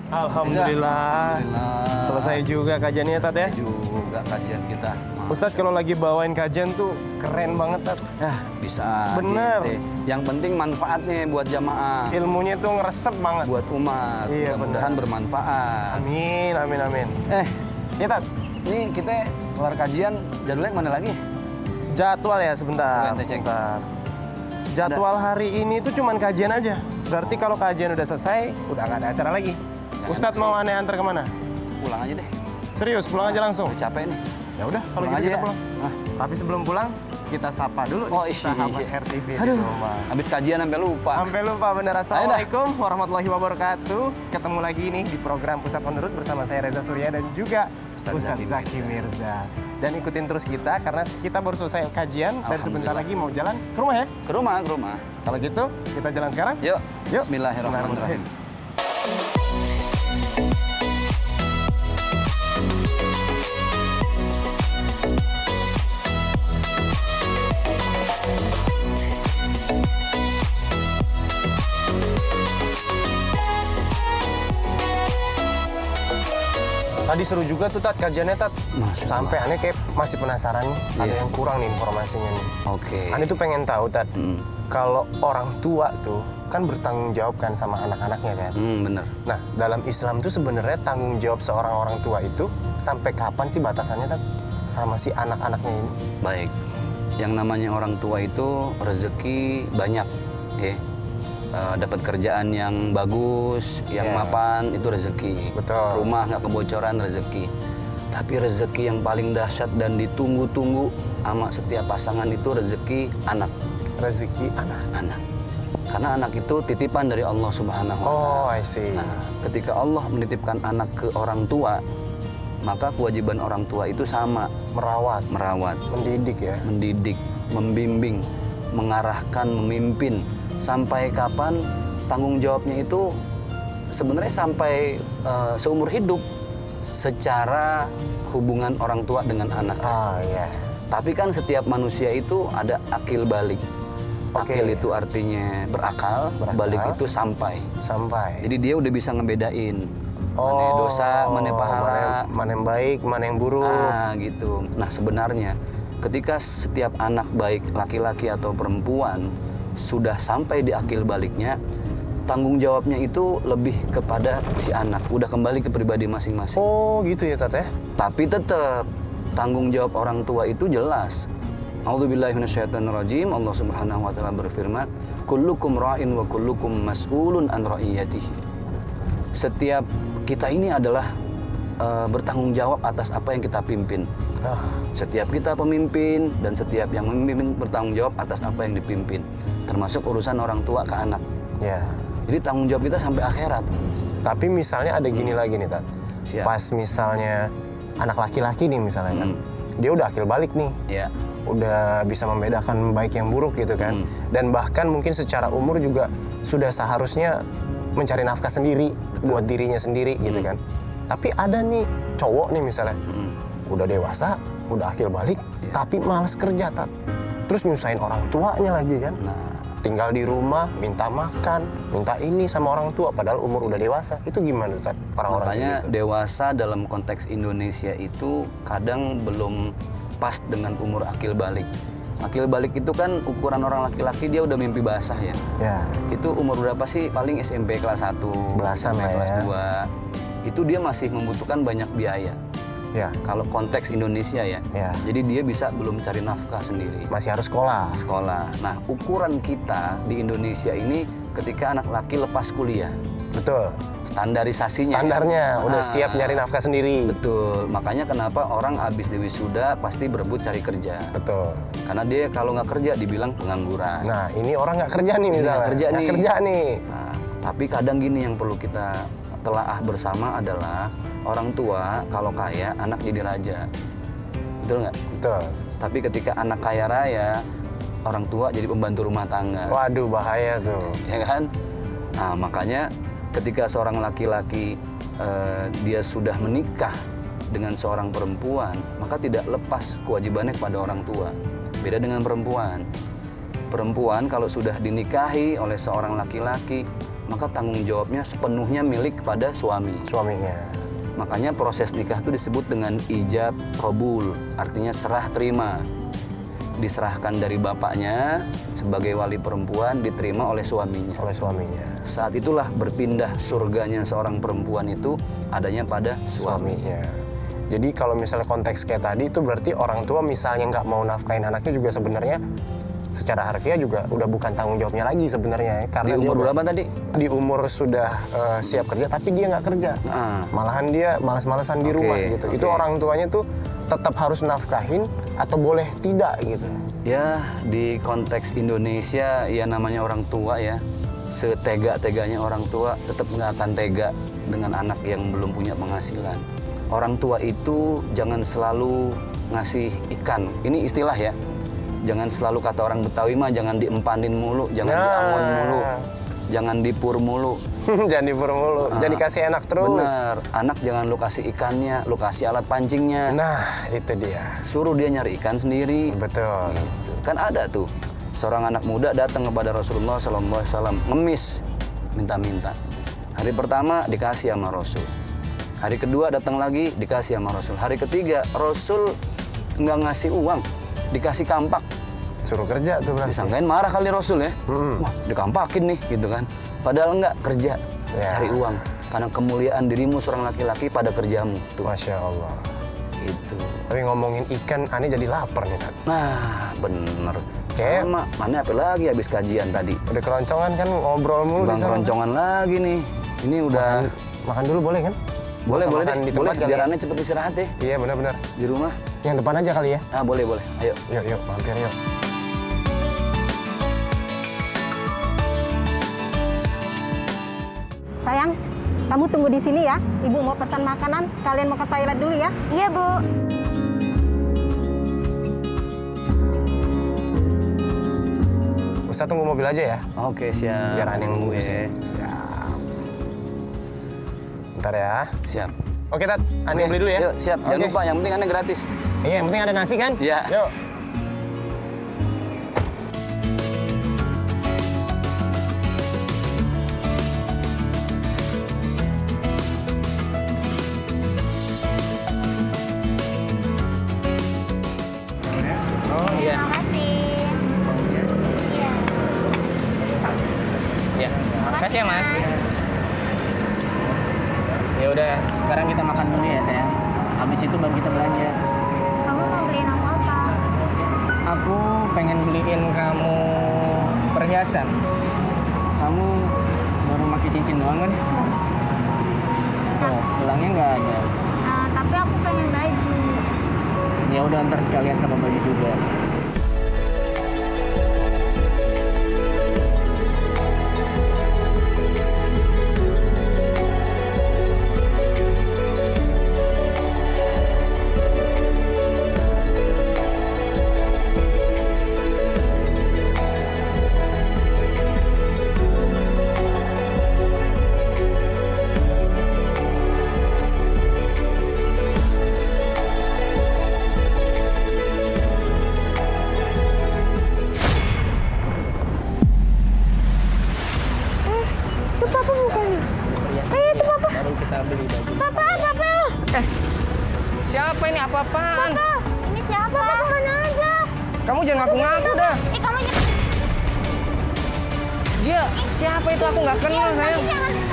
Alhamdulillah. Selesai juga kajiannya, Tat ya? Selesai juga kajian kita. Ustadz kalau lagi bawain kajian tuh keren banget, Tat. Ya, bisa. Bener. Yang penting manfaatnya buat jamaah. Ilmunya tuh ngeresep banget. Buat umat. Iya, mudah-mudahan bermanfaat. Amin, amin, amin. Ya, Tat. Ini kita kelar kajian, jadwalnya kemana lagi? Jadwal ya, sebentar. Coba kita cek. Sebentar. Jadwal hari ini tuh cuman kajian aja. Berarti kalau kajian udah selesai, udah nggak ada acara lagi. Jangan Ustadz mau aneh antar kemana? Pulang aja deh. Serius, pulang aja langsung? Udah capek nih. Ya udah, kalau Pulang gitu aja kita ya. pulang. Nah. Tapi sebelum pulang, kita sapa dulu Oh, nih, iya. sahabat RTV di Aduh, rumah. habis kajian sampai lupa. Sampai lupa bener. Assalamualaikum warahmatullahi wabarakatuh. Ketemu lagi nih di program Pusat Menurut bersama saya Reza Surya dan juga Ustadz Zaki Mirza. Dan ikutin terus kita karena kita baru selesai kajian dan sebentar lagi mau jalan ke rumah ya. Ke rumah, ke rumah. Kalau gitu, kita jalan sekarang. Yuk. Yuk. Bismillahirrahmanirrahim. Tadi seru juga tuh, Tat, kajiannya, Tat. Sampai aneh kayak masih penasaran nih. Ada yang kurang nih informasinya nih. Oke. Aneh tuh pengen tahu, Tat. Kalau orang tua tuh kan bertanggung jawab kan sama anak-anaknya kan. Bener. Nah, dalam Islam tuh sebenarnya tanggung jawab seorang orang tua itu sampai kapan sih batasannya, Tat? Sama si anak-anaknya ini? Baik. Yang namanya orang tua itu rezeki banyak, ya. Dapat kerjaan yang bagus, yang mapan, itu rezeki. Betul. Rumah nggak kebocoran, rezeki. Tapi rezeki yang paling dahsyat dan ditunggu-tunggu sama setiap pasangan itu rezeki anak. Rezeki anak. Anak. Karena anak itu titipan dari Allah Subhanahu wa Ta'ala. Oh, I see. Nah, ketika Allah menitipkan anak ke orang tua, maka kewajiban orang tua itu sama. Merawat. Mendidik ya. Mendidik, membimbing, mengarahkan, memimpin. Sampai kapan tanggung jawabnya itu sebenarnya sampai seumur hidup secara hubungan orang tua dengan anak. Ah, iya. Tapi kan setiap manusia itu ada akil balik. Akil itu artinya berakal, balik itu sampai. Jadi dia udah bisa ngebedain mana dosa, mana pahala, mana yang baik, mana yang buruk. Nah, gitu. Nah, sebenarnya ketika setiap anak baik laki-laki atau perempuan sudah sampai di akil baliknya, tanggung jawabnya itu lebih kepada si anak, udah kembali ke pribadi masing-masing. Oh, gitu ya, Tat ya? Tapi tetap tanggung jawab orang tua itu jelas. A'udzubillahi minasyaitonirrajim. Allah Subhanahu wa Ta'ala berfirman, "Kullukum ra'in wa kullukum mas'ulun an ra'iyatihi." Setiap kita ini adalah bertanggung jawab atas apa yang kita pimpin. Setiap kita pemimpin dan setiap yang memimpin bertanggung jawab atas apa yang dipimpin, termasuk urusan orang tua ke anak. Ya. Jadi tanggung jawab kita sampai akhirat. Tapi misalnya ada gini lagi nih, Tat. Siap. Pas misalnya anak laki-laki nih misalnya kan, dia udah akil balik nih. Ya. Udah bisa membedakan baik yang buruk gitu kan. Dan bahkan mungkin secara umur juga sudah seharusnya mencari nafkah sendiri buat dirinya sendiri gitu kan. Tapi ada nih cowok nih misalnya, udah dewasa, udah akil balik, tapi malas kerja, Tat. Terus nyusahin orang tuanya lagi kan. Tinggal di rumah, minta makan, minta ini sama orang tua, padahal umur udah dewasa. Itu gimana, Tat? Orang-orang Makanya gitu. dewasa dalam konteks Indonesia itu kadang belum pas dengan umur akil balik. Akil balik itu kan ukuran orang laki-laki dia udah mimpi basah ya. Ya. Itu umur berapa sih? Paling SMP kelas 1, Belasan SMP lah kelas ya. 2. Itu dia masih membutuhkan banyak biaya. Ya. Kalau konteks Indonesia ya. Ya. Jadi dia bisa belum cari nafkah sendiri. Masih harus sekolah. Sekolah. Nah, ukuran kita di Indonesia ini ketika anak laki lepas kuliah. Betul. Standarisasinya. Standarnya udah siap nyari nafkah sendiri. Betul. Makanya kenapa orang habis di wisuda pasti berebut cari kerja. Betul. Karena dia kalau nggak kerja dibilang pengangguran. Nah, ini orang nggak kerja nih misalnya. Nggak kerja nih. nih. Nah, tapi kadang gini yang perlu kita telaah bersama adalah orang tua kalau kaya anak jadi raja. Betul nggak? Betul. Tapi ketika anak kaya raya, orang tua jadi pembantu rumah tangga. Waduh, bahaya tuh. Ya kan? Nah, makanya ketika seorang laki-laki dia sudah menikah dengan seorang perempuan, maka tidak lepas kewajibannya kepada orang tua. Beda dengan perempuan. Perempuan kalau sudah dinikahi oleh seorang laki-laki, maka tanggung jawabnya sepenuhnya milik kepada Suaminya. Makanya proses nikah itu disebut dengan ijab qabul, artinya serah terima. Diserahkan dari bapaknya sebagai wali perempuan, diterima oleh suaminya. Saat itulah berpindah surganya seorang perempuan itu adanya pada suaminya. Jadi kalau misalnya konteks kayak tadi itu berarti orang tua misalnya nggak mau nafkahin anaknya juga sebenarnya secara harfiah juga udah bukan tanggung jawabnya lagi sebenarnya, karena di umur berapa tadi? Di umur sudah siap kerja tapi dia nggak kerja, malahan dia malas-malasan di rumah gitu. Itu orang tuanya tuh tetap harus nafkahin atau boleh tidak gitu? Ya di konteks Indonesia ya namanya orang tua ya, setega-teganya orang tua tetap nggak akan tega dengan anak yang belum punya penghasilan. Orang tua itu jangan selalu ngasih ikan, ini istilah ya. Jangan selalu kata orang Betawi mah jangan diempanin mulu, jangan diangon mulu, jangan dipur mulu. Jangan dipur mulu, jangan dikasih enak terus. Bener, anak jangan lu kasih ikannya, lu kasih alat pancingnya. Nah, itu dia. Suruh dia nyari ikan sendiri. Betul. Kan ada tuh, seorang anak muda datang kepada Rasulullah SAW, ngemis, minta-minta. Hari pertama dikasih sama Rasul. Hari kedua datang lagi, dikasih sama Rasul. Hari ketiga, Rasul nggak ngasih uang, dikasih kampak. Suruh kerja tuh berarti. Disangkain marah kali Rasul ya. Wah, dikampakin nih gitu kan. Padahal nggak, kerja, cari uang. Karena kemuliaan dirimu seorang laki-laki pada kerjamu. Tuh. Masya Allah. Itu. Tapi ngomongin ikan, Ani jadi lapar nih, Tat. Nah, bener. Sama, mana apa lagi habis kajian tadi? Udah keroncongan kan, ngobrol mulu di sana. Keroncongan lagi nih. Ini udah... Makan dulu boleh kan? Boleh di tempat kali biar Ane cepet istirahat ya. Iya, benar-benar. Di rumah. Yang depan aja kali ya? Ah, boleh. Ayo. Yuk, mampir yuk. Sayang, kamu tunggu di sini ya. Ibu mau pesan makanan, sekalian mau ke toilet dulu ya. Iya, Bu. Ustaz tunggu mobil aja ya. Oke, siap. Biar Ani yang nunggu ya. Siap. Bentar ya. Siap. Oke, Tat. Ani beli dulu ya. Yuk, siap. Jangan lupa, yang penting Ane gratis. Iya, yang penting ada nasi kan? Iya. Yuk. Terima kasih. Iya. Ya, makasih ya Mas. Ya udah, sekarang kita makan dulu ya sayang. Habis itu baru kita belanja. Kamu mau beliin aku apa? Aku pengen beliin kamu perhiasan. Kamu baru pakai cincin doang kan? Oh, gelangnya nggak ada. Tapi aku pengen baju. Ya udah, ntar sekalian sama baju juga. Itu Papa bukannya? Itu Papa. Baru kita beli baju. Papa. Siapa ini? Apa-apaan? Papa. Ini siapa? Papa kemana aja? Kamu jangan ngaku-ngaku dah. Kamu Dia siapa itu? Aku nggak kenal sayang. jangan.